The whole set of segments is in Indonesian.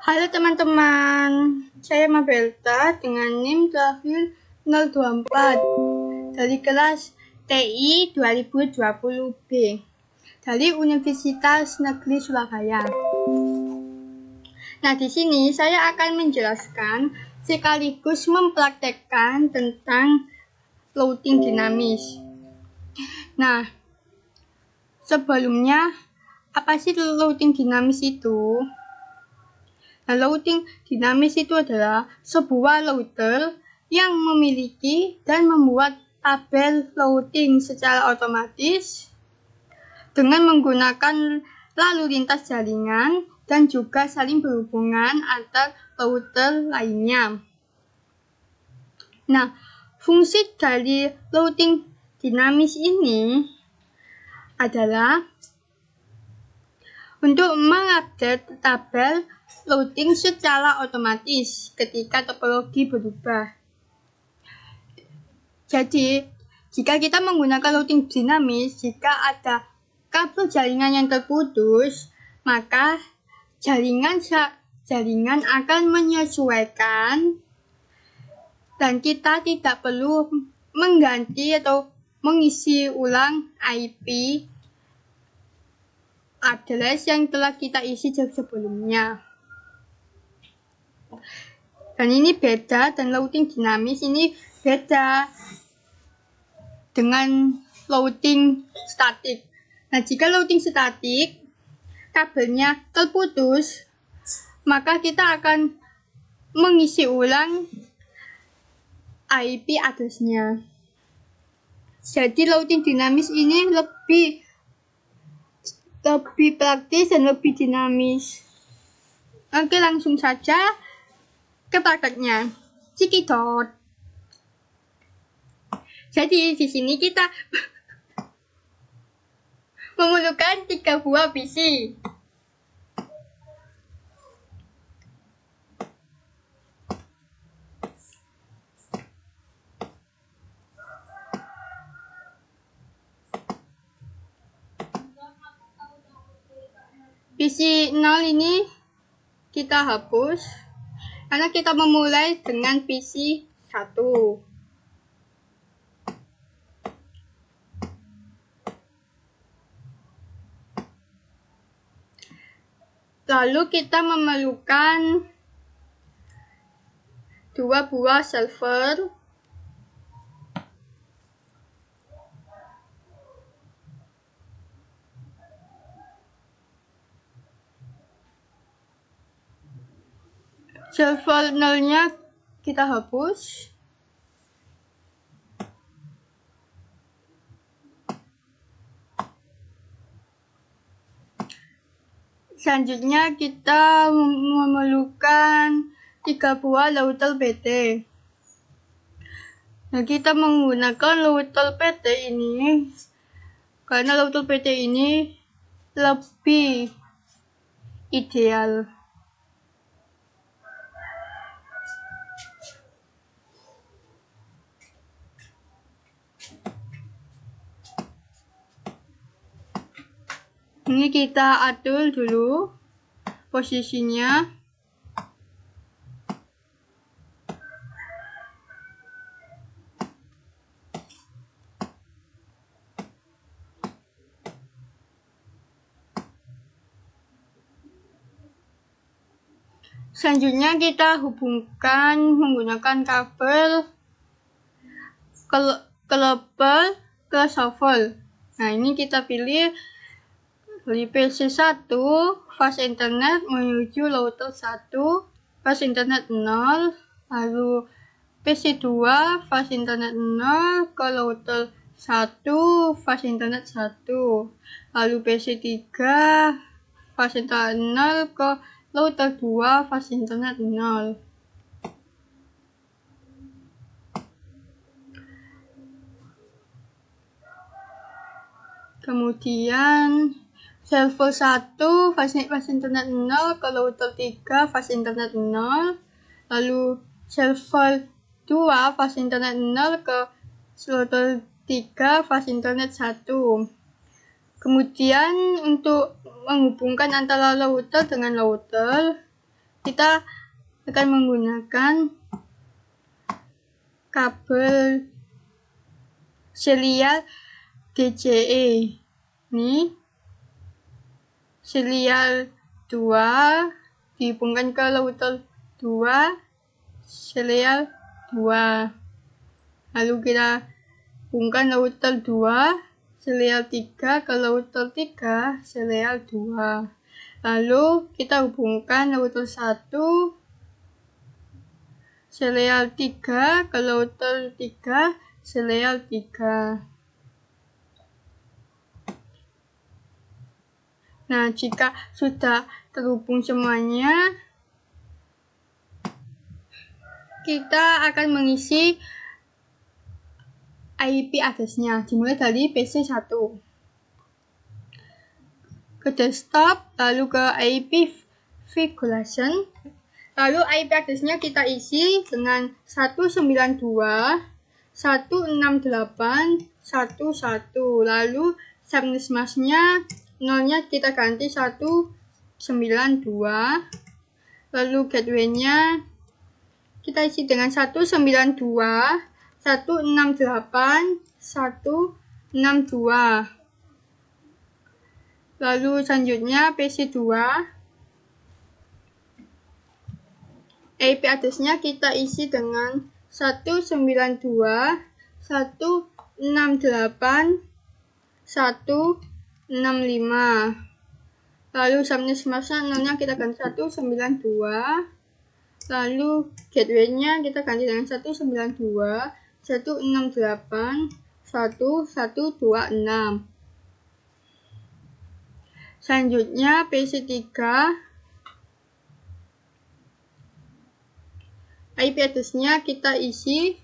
Halo teman-teman, saya Mabelta dengan NIM terakhir 024 dari kelas TI 2020B dari Universitas Negeri Surabaya. Nah, di sini saya akan menjelaskan sekaligus mempraktekkan tentang loading dinamis. Nah, sebelumnya apa sih loading dinamis itu? Nah, loading dinamis itu adalah sebuah loader yang memiliki dan membuat tabel loading secara otomatis dengan menggunakan lalu lintas jaringan dan juga saling berhubungan antar loader lainnya. Nah, fungsi dari loading dinamis ini adalah untuk mengupdate tabel loading secara otomatis ketika topologi berubah. Jadi, jika kita menggunakan loading dinamis, jika ada kabel jaringan yang terputus, maka jaringan akan menyesuaikan dan kita tidak perlu mengganti atau mengisi ulang IP address yang telah kita isi sebelumnya. Dan ini beda, dan loading dinamis ini beda dengan loading statik. Nah, jika loading statik kabelnya terputus, maka kita akan mengisi ulang IP address-nya. Jadi loading dinamis ini lebih praktis dan lebih dinamis. Oke, langsung saja ke prakteknya. Cikidot. Jadi di sini kita memerlukan 3 buah PC. PC 0 ini kita hapus karena kita memulai dengan PC 1. Lalu kita memerlukan 2 buah server, server 0-nya kita hapus. Selanjutnya kita memerlukan 3 buah router PT. Nah, kita menggunakan router PT ini karena router PT ini lebih ideal. Ini kita atur dulu posisinya. Selanjutnya kita hubungkan menggunakan kabel kabel ke server. Nah, ini kita pilih dari PC 1 fast internet menuju router 1 fast internet 0, lalu PC 2 fast internet 0 ke router 1 fast internet 1, lalu PC 3 fast internet 0 ke router 2 fast internet 0. Kemudian server 1 fast internet 0 ke router 3 fast internet 0, lalu server 2 fast internet 0 ke router 3 fast internet 1. Kemudian untuk menghubungkan antara router dengan router, kita akan menggunakan kabel serial DCE. Ini serial 2 dihubungkan ke router 2 serial 2. Lalu kita hubungkan router 2 serial 3 ke router 3 serial 2. Lalu kita hubungkan router 1 serial 3 ke router 3 serial 3. Nah, jika sudah terhubung semuanya, kita akan mengisi IP address-nya, dimulai dari PC1 ke desktop, lalu ke IP configuration, lalu IP address-nya kita isi dengan 192.168.1.1, lalu subnet mask-nya 0-nya kita ganti 192, lalu gateway-nya kita isi dengan 192.168.1.62. Lalu selanjutnya PC2, IP address-nya kita isi dengan 192.168.1.65. Lalu subnet mask-nya 0-nya kita ganti 192. Lalu gateway-nya kita ganti dengan 192.168.1.126. Selanjutnya PC3, IP address-nya kita isi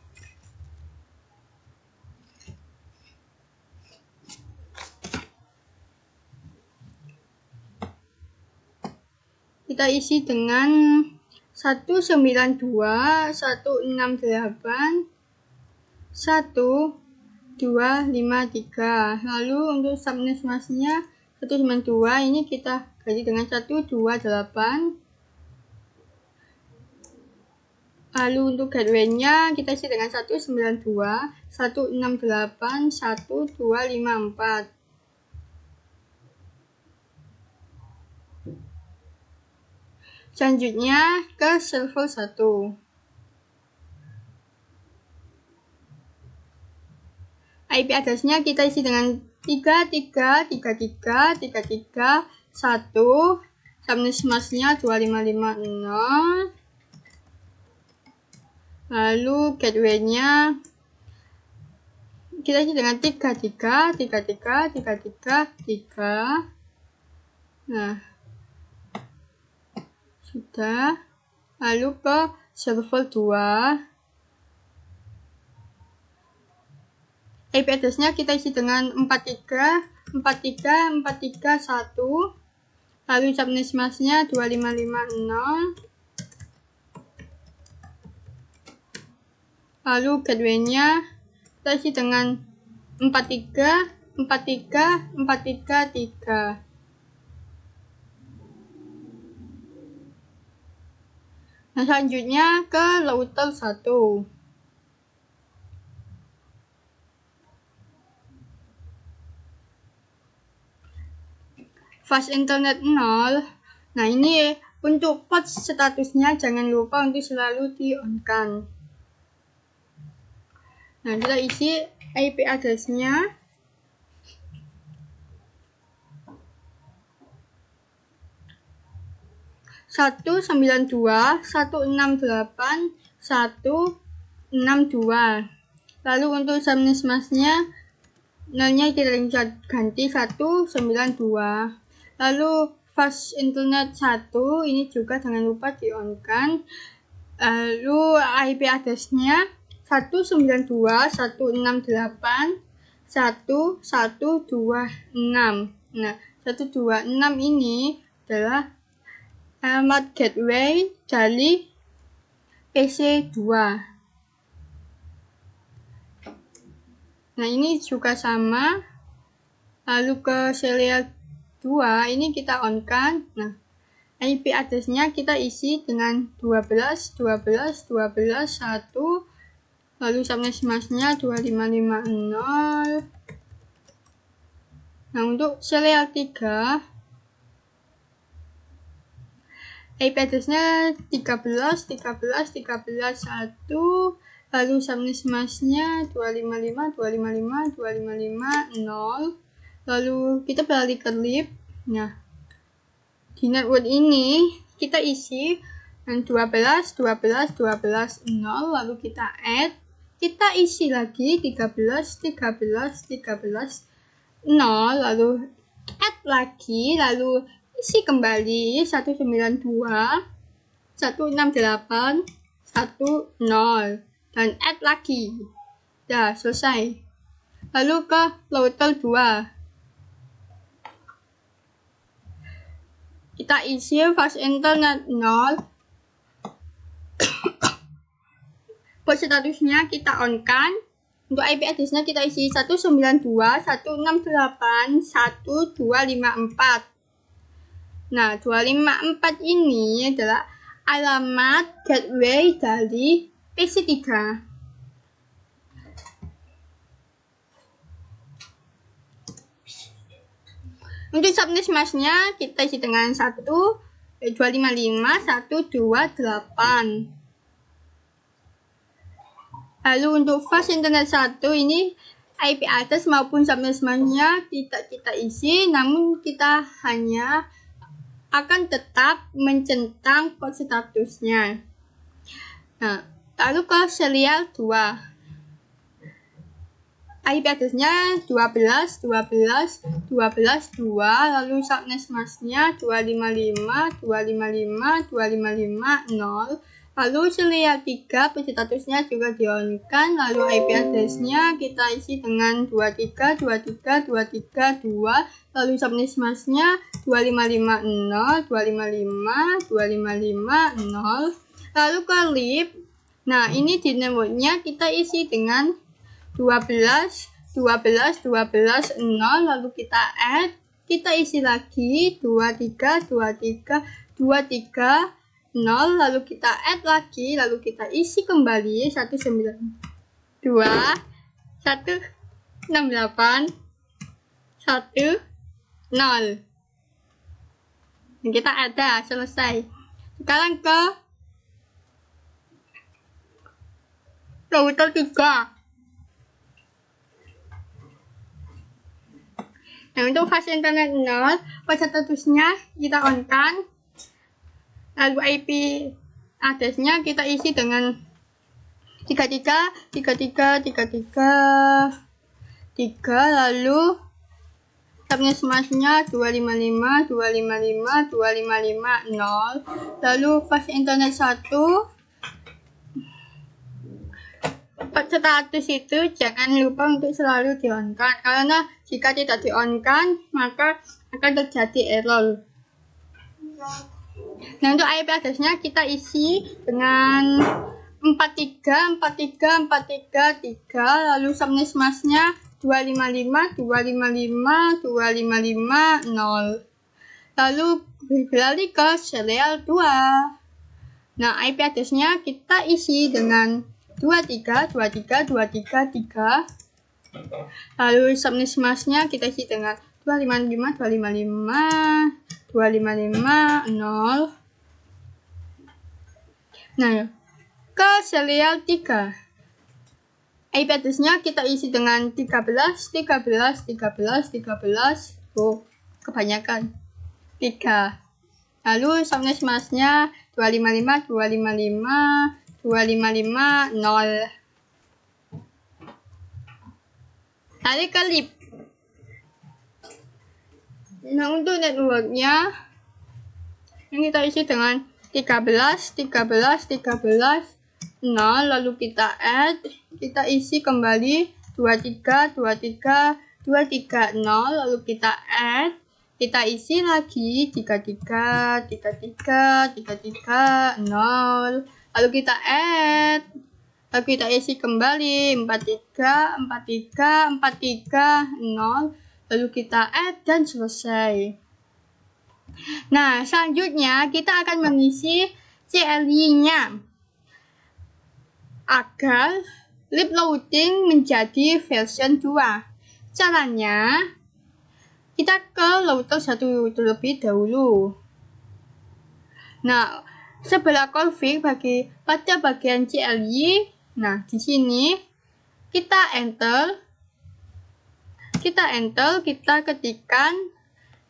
dengan 192.168.1.253. Lalu untuk subnet mask-nya 192 ini kita ganti dengan 128. Lalu untuk gateway-nya kita isi dengan 192.168.1.254. Selanjutnya ke server 1. IP address-nya kita isi dengan 33333331, subnet mask-nya 2550. Lalu gateway-nya kita isi dengan 33333333. Nah, sudah. Lalu ke server 2. IP address-nya kita isi dengan 4343431. Lalu subnet mask-nya 2550. Lalu gateway-nya kita isi dengan 4343433. Nah, selanjutnya ke router 1. Fast internet 0. Nah, ini untuk port statusnya jangan lupa untuk selalu di-on-kan. Nah, kita isi IP address-nya. Satu 192.168.1.62. Lalu untuk subnet mask-nya 0-nya kita ganti 192. Lalu fast internet 1 ini juga jangan lupa di-on-kan. Lalu IP address-nya 192.168.1.126. Nah, 126 ini adalah alamat gateway dari PC2. Nah, ini juga sama. Lalu ke serial 2 ini kita on kan. Nah, IP address-nya kita isi dengan 12, 12, 12, 1, lalu subnet mask-nya 2550. Nah, untuk serial 3, IP address-nya 13, 13, 13, 1, lalu subnet mask-nya 255, 255, 255, 0. Lalu kita beralih ke lib. Nah, di network ini kita isi 12, 12, 12, 0, lalu kita add, kita isi lagi 13, 13, 13, 0, lalu add lagi, lalu isi kembali 192, 168, 10, dan add lagi. Dah selesai. Lalu ke router 2. Kita isi fast internet 0. Port statusnya kita on kan. Untuk IP address-nya kita isi 192.168.1254. Nah, 254 ini adalah alamat gateway dari PC3. Untuk subnet mask-nya kita isi dengan 255.128. Lalu untuk fast internet 1 ini IP address maupun subnet mask-nya tidak kita isi, namun kita hanya akan tetap mencentang port statusnya. Nah, lalu ke serial 2. IP address-nya 12, 12, 12, 2, lalu subnet mask-nya 255, 255, 255, 0. Lalu serial 3 port statusnya juga di-on-kan, lalu IP address-nya kita isi dengan 23, 23, 23, 2, lalu subnet mask-nya 2550, 255, 255, 0. Lalu ke lib. Nah, ini di network-nya kita isi dengan 12, 12, 12, 0, lalu kita add, kita isi lagi 23, 23, 23, 0, lalu kita add lagi, lalu kita isi kembali 192, 168, 10. Kita ada, selesai. Sekarang ke router 3. Nah, untuk fast internet 0, port statusnya kita on kan. Lalu IP address-nya kita isi dengan 33, 33, 33, 3, lalu subnet mask-nya 255, 255, 255, 0. Lalu fast internet 1, port status itu jangan lupa untuk selalu di-on-kan, karena jika tidak di-on-kan maka akan terjadi error. Nah, untuk IP address-nya kita isi dengan 43, 43, 43, 3, lalu subnet mask-nya 255, 255, 255, 0. Lalu beralih ke serial 2. Nah, IP address-nya kita isi dengan 23, 23, 23, 3. Lalu subnet mask-nya kita isi dengan 255, 255, 255, 0. Nah, ke serial 3. IP address-nya kita isi dengan 13, 13, 13, 13. Oh, kebanyakan. 3. Lalu subnet mask-nya 255, 255, 255, 0. Lalu ke lib. Nah, untuk network-nya ini kita isi dengan 13, 13, 13, 0, lalu kita add, kita isi kembali 23, 23, 23, 0, lalu kita add, kita isi lagi 33, 33, 33, 0, lalu kita add, lalu kita isi kembali 43, 43, 43, 0, lalu kita add dan selesai. Nah, selanjutnya kita akan mengisi CLI-nya agar lib loading menjadi version 2. Caranya, kita ke router 1 terlebih dahulu. Nah, sebelah config pada bagian CLI, nah di sini kita enter, kita ketikkan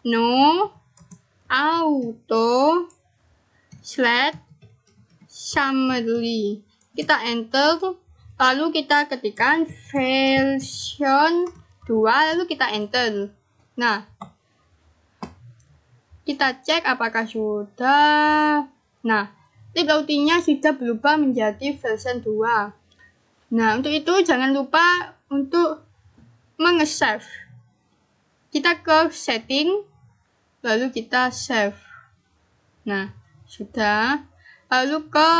no auto /summary. Kita enter, lalu kita ketikkan version 2, lalu kita enter. Nah, kita cek apakah sudah. Nah, lib loadingnya sudah berubah menjadi version 2. Nah, untuk itu jangan lupa untuk menge-save. Kita ke setting, lalu kita save. Nah, sudah. Lalu ke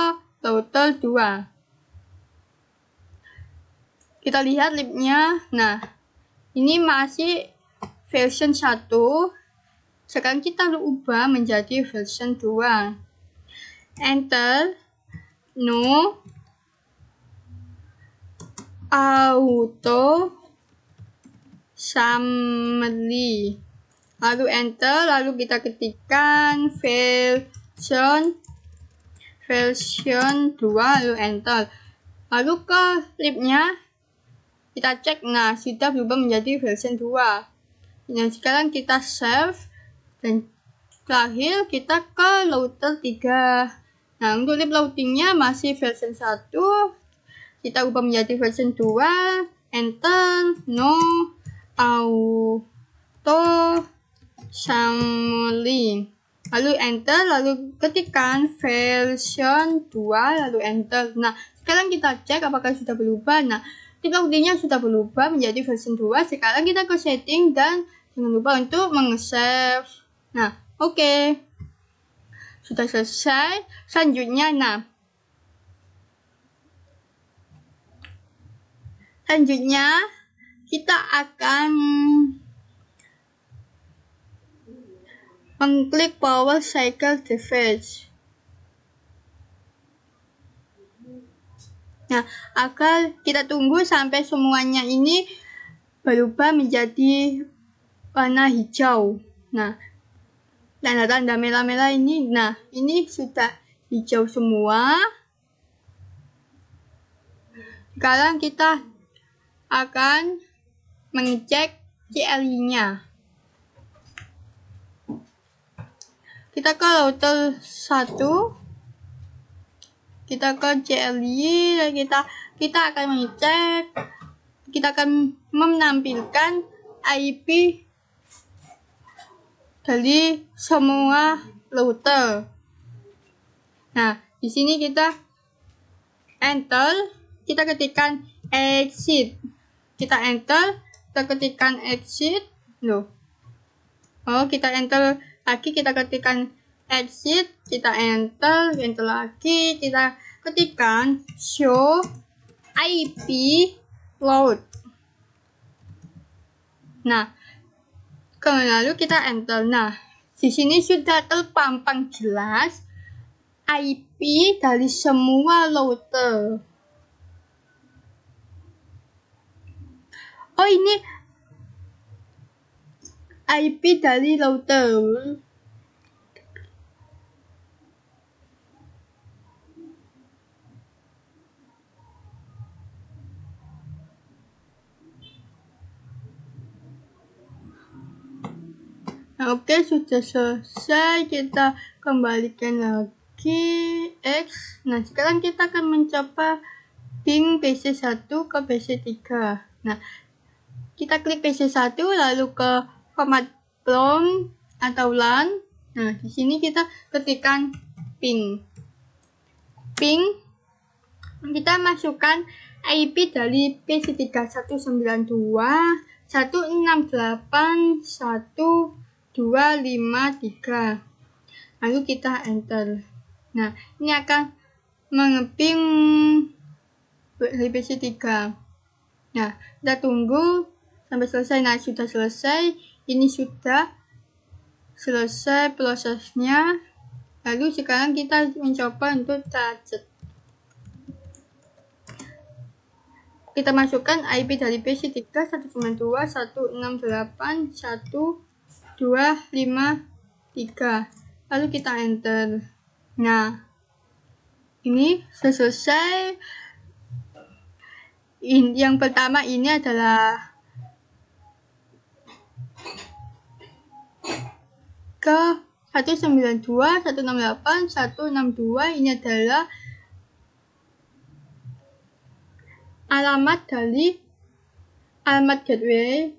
router 2. Kita lihat libnya. Nah, ini masih version 1. Sekarang kita ubah menjadi version 2. Enter no auto summary. Lalu enter, lalu kita ketikkan version 2, lalu enter. Lalu ke libnya kita cek, nah sudah berubah menjadi version 2. Nah, sekarang kita save dan terakhir kita ke router 3. Nah, untuk lib loadingnya masih version 1. Kita ubah menjadi version 2. Enter no auto summary. Lalu enter, lalu ketikkan version 2, lalu enter. Nah, sekarang kita cek apakah sudah berubah. Nah, lib loadingnya sudah berubah menjadi version 2. Sekarang kita ke setting dan jangan lupa untuk meng-save. Nah, oke. Sudah selesai. Selanjutnya, kita akan mengklik power cycle device. Nah, agar kita tunggu sampai semuanya ini berubah menjadi warna hijau. Nah, tanda-tanda merah-merah ini, nah ini sudah hijau semua. Sekarang kita akan mengecek CLI-nya. Kita ke router 1, kita ke CLI, dan kita akan mengecek, kita akan menampilkan IP dari semua router. Nah, di sini kita enter, kita ketikkan exit. Kita enter, kita ketikkan exit. Loh. Oh, kita enter lagi, kita ketikkan exit, kita enter lagi, kita ketikkan show IP load. Nah, lalu kita enter. Nah, di sini sudah terpampang jelas IP dari semua router. Oh, ini IP dari router. Nah, oke, sudah selesai. Kita kembalikan lagi X. Nah, sekarang kita akan mencoba ping PC1 ke PC3. Nah, kita klik PC1, lalu ke format prompt atau LAN. Nah, di sini kita ketikkan ping. Kita masukkan IP dari PC3 192.168.1.253. Lalu kita enter. Nah, ini akan mengeping dari PC3. Nah, kita tunggu sampai selesai. Nah, sudah selesai. Ini sudah selesai prosesnya. Lalu sekarang kita mencoba untuk target. Kita masukkan IP dari PC3 192.168.1.253. Lalu kita enter. Nah, ini selesai. Yang pertama ini adalah ke 192.168.162. Ini adalah alamat dari alamat gateway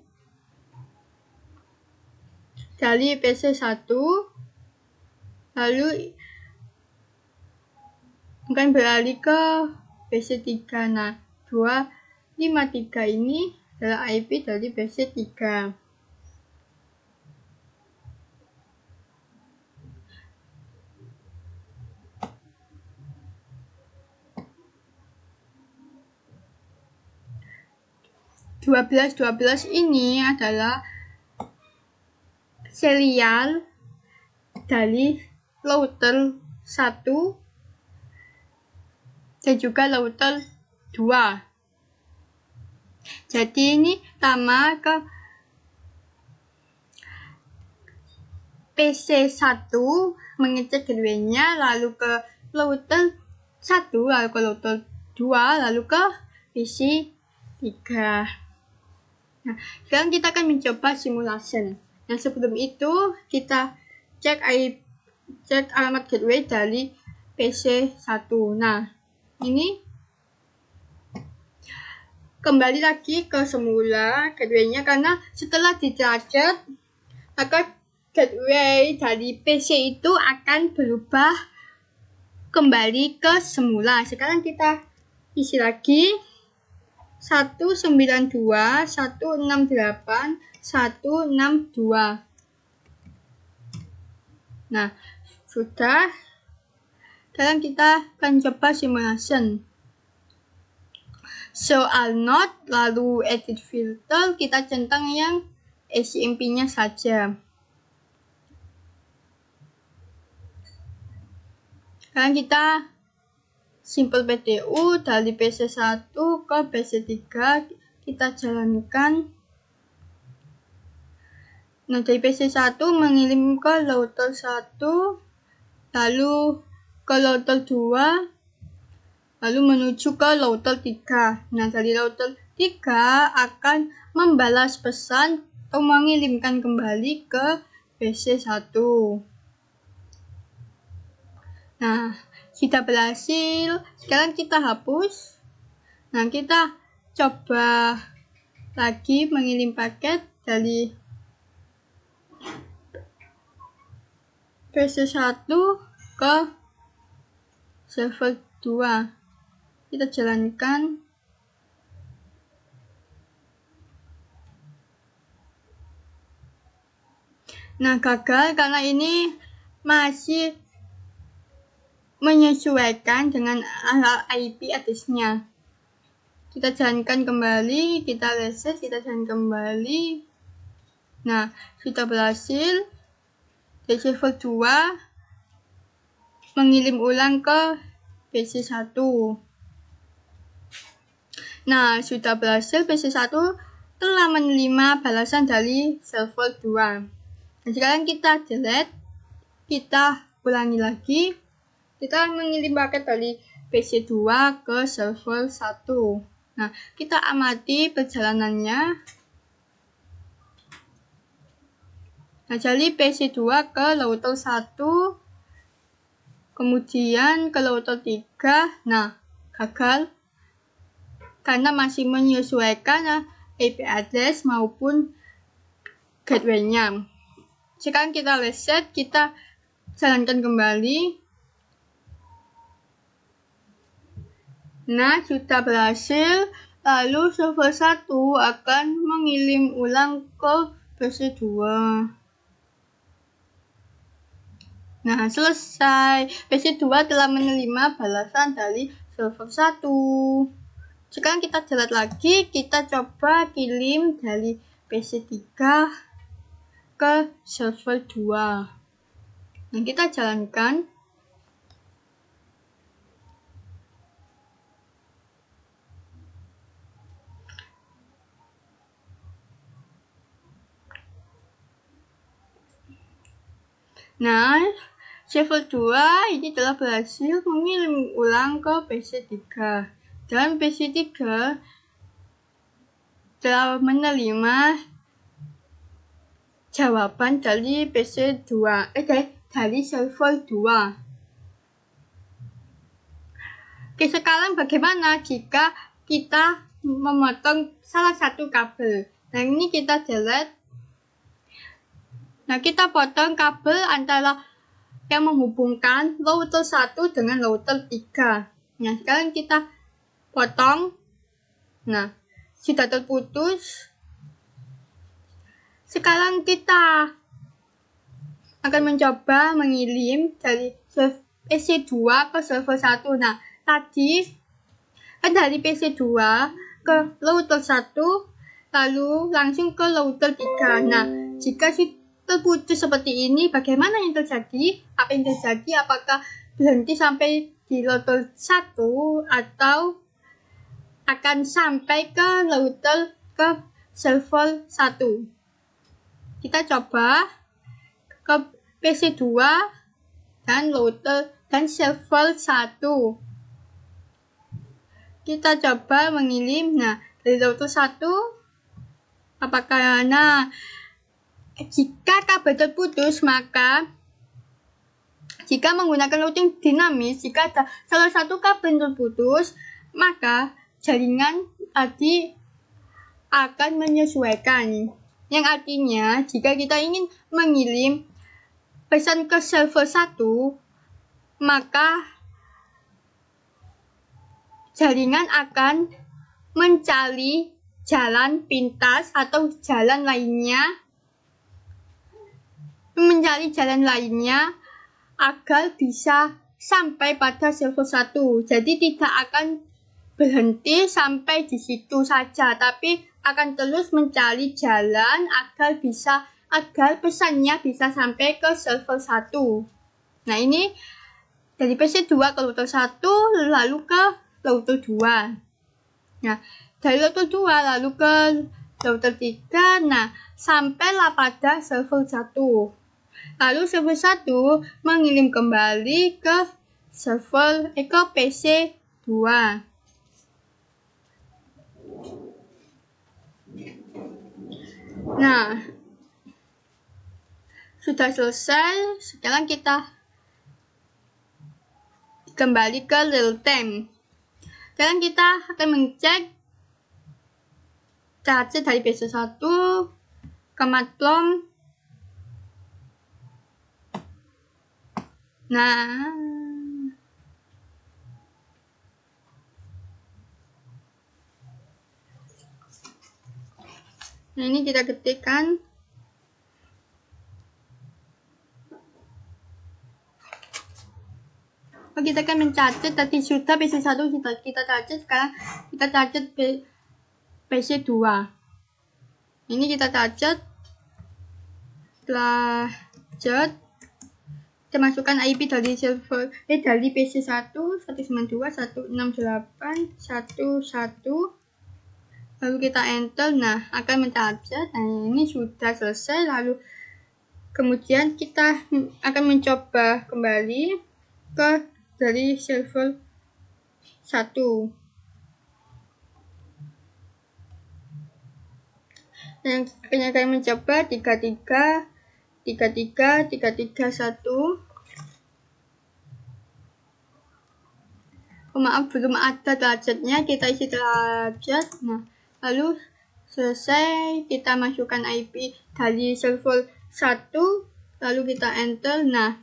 dari PC1. Lalu akan beralih ke PC3. Nah, 253 ini adalah IP dari PC3. (1212) ini adalah serial dari router 1 dan juga router 2. Jadi ini sama ke PC1 mengecek gateway-nya, lalu ke router 1, lalu ke router 2, lalu ke PC3. Nah, sekarang kita akan mencoba simulation. Nah, sebelum itu kita cek alamat gateway dari PC1. Nah, ini kembali lagi ke semula gateway-nya, karena setelah di-target maka gateway dari PC itu akan berubah kembali ke semula. Sekarang kita isi lagi 192.168.162. Nah, sudah. Sekarang kita akan coba simulation. Show all node, lalu edit filter, kita centang yang SCMP-nya saja. Sekarang kita simple PDU dari PC1 ke PC3, kita jalankan. Nah, dari PC1 mengirim ke router 1, lalu ke router 2, lalu menuju ke router 3. Nah, dari router 3 akan membalas pesan atau mengirimkan kembali ke PC1. Nah, kita berhasil. Sekarang kita hapus. Nah, kita coba lagi mengirim paket dari PC1 ke server 2. Kita jalankan. Nah, gagal karena ini masih menyesuaikan dengan IP address-nya. Kita jalankan kembali, kita reset, kita jalankan kembali. Nah, sudah berhasil. Dari server 2 mengirim ulang ke PC1. Nah, sudah berhasil. PC1 telah menerima balasan dari server 2. Nah, sekarang kita delete, kita ulangi lagi. Kita mengirim paket dari PC2 ke server 1. Nah, kita amati perjalanannya. Nah, jadi PC2 ke router 1, kemudian ke router 3. Nah, gagal karena masih menyesuaikan IP address maupun gateway-nya. Sekarang kita reset, kita jalankan kembali. Nah, sudah berhasil. Lalu server 1 akan mengirim ulang ke PC2. Nah, selesai. PC2 telah menerima balasan dari server 1. Sekarang kita delete lagi, kita coba kirim dari PC3. ke server 2. Nah, kita jalankan. Nah, server 2 ini telah berhasil mengirim ulang ke PC3. Dan PC3 telah menerima jawaban dari PC2, dari server 2. Oke, sekarang bagaimana jika kita memotong salah satu kabel? Nah, ini kita delete. Nah, kita potong kabel antara yang menghubungkan router 1 dengan router 3. Nah, sekarang kita potong. Nah, sudah terputus. Sekarang kita akan mencoba mengirim dari PC2 ke server 1. Nah, tadi dari PC2 ke router 1, lalu langsung ke router 3. Nah, jika terputus seperti ini, bagaimana yang terjadi? Apa yang terjadi? Apakah berhenti sampai di router 1 atau akan sampai ke router ke server 1? Kita coba ke PC2 dan router dan server 1. Kita coba mengirim. Nah, dari router 1 apakah jika kabel terputus, maka jika menggunakan routing dinamis, jika ada salah satu kabel terputus, maka jaringan tadi akan menyesuaikan. Yang artinya, jika kita ingin mengirim pesan ke server 1, maka jaringan akan mencari jalan pintas atau jalan lainnya agar bisa sampai pada server 1. Jadi tidak akan berhenti sampai di situ saja, tapi akan terus mencari jalan agar pesannya bisa sampai ke server 1. Nah, ini dari PC2 ke router 1 lalu ke router 2. Nah, dari router 2 lalu ke router 3. Nah, sampailah pada server 1. Lalu server 1 mengirim kembali ke ke PC2. Nah, sudah selesai. Sekarang kita kembali ke real time. Sekarang kita akan mengecek charger dari PC1 ke matplotlib. Nah, ini kita ketikkan. Kita akan mencatat tadi sudah PC1 kita catat, sekarang kita catat PC2. Ini kita catat. Setelah catat, kita masukkan IP dari server dari PC1 192.168.1.1. Lalu kita enter. Nah, akan mencatat. Nah, ini sudah selesai. Lalu kemudian kita akan mencoba kembali ke dari server 1. Yang akan mencoba 33.1. Maaf, belum ada targetnya, kita isi target. Nah, lalu selesai, kita masukkan IP dari server 1, lalu kita enter. Nah,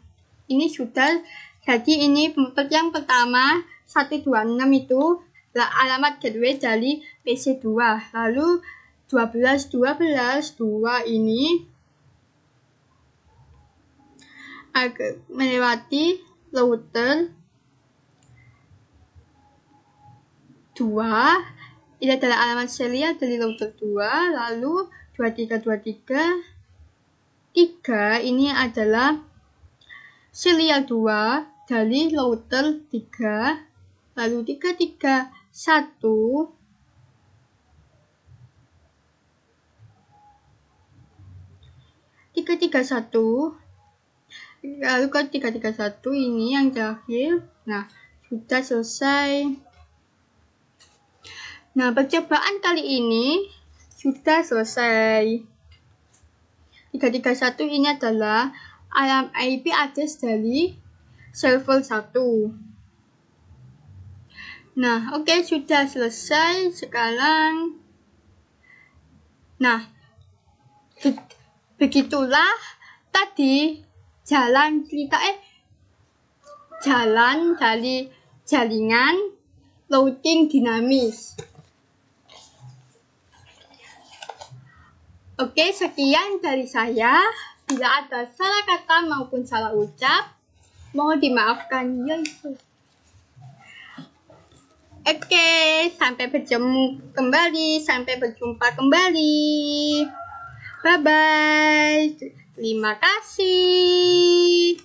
ini sudah. Jadi ini yang pertama 126 itu alamat gateway dari PC2. Lalu 12.2 ini akan melewati router 2. Ini adalah alamat serial dari router 2. Lalu 2323 3 ini adalah serial 2 dari router 3, lalu 331 lalu ke 331 ini yang terakhir. Nah, sudah selesai. Nah, percobaan kali ini sudah selesai. 331 ini adalah IP address dari server 1. Nah, oke, sudah selesai sekarang. Nah, begitulah tadi jalan dari jaringan routing dinamis. Oke, sekian dari saya. Bila ada salah kata maupun salah ucap, mohon dimaafkan. Oke, sampai berjumpa kembali. Bye-bye. Terima kasih.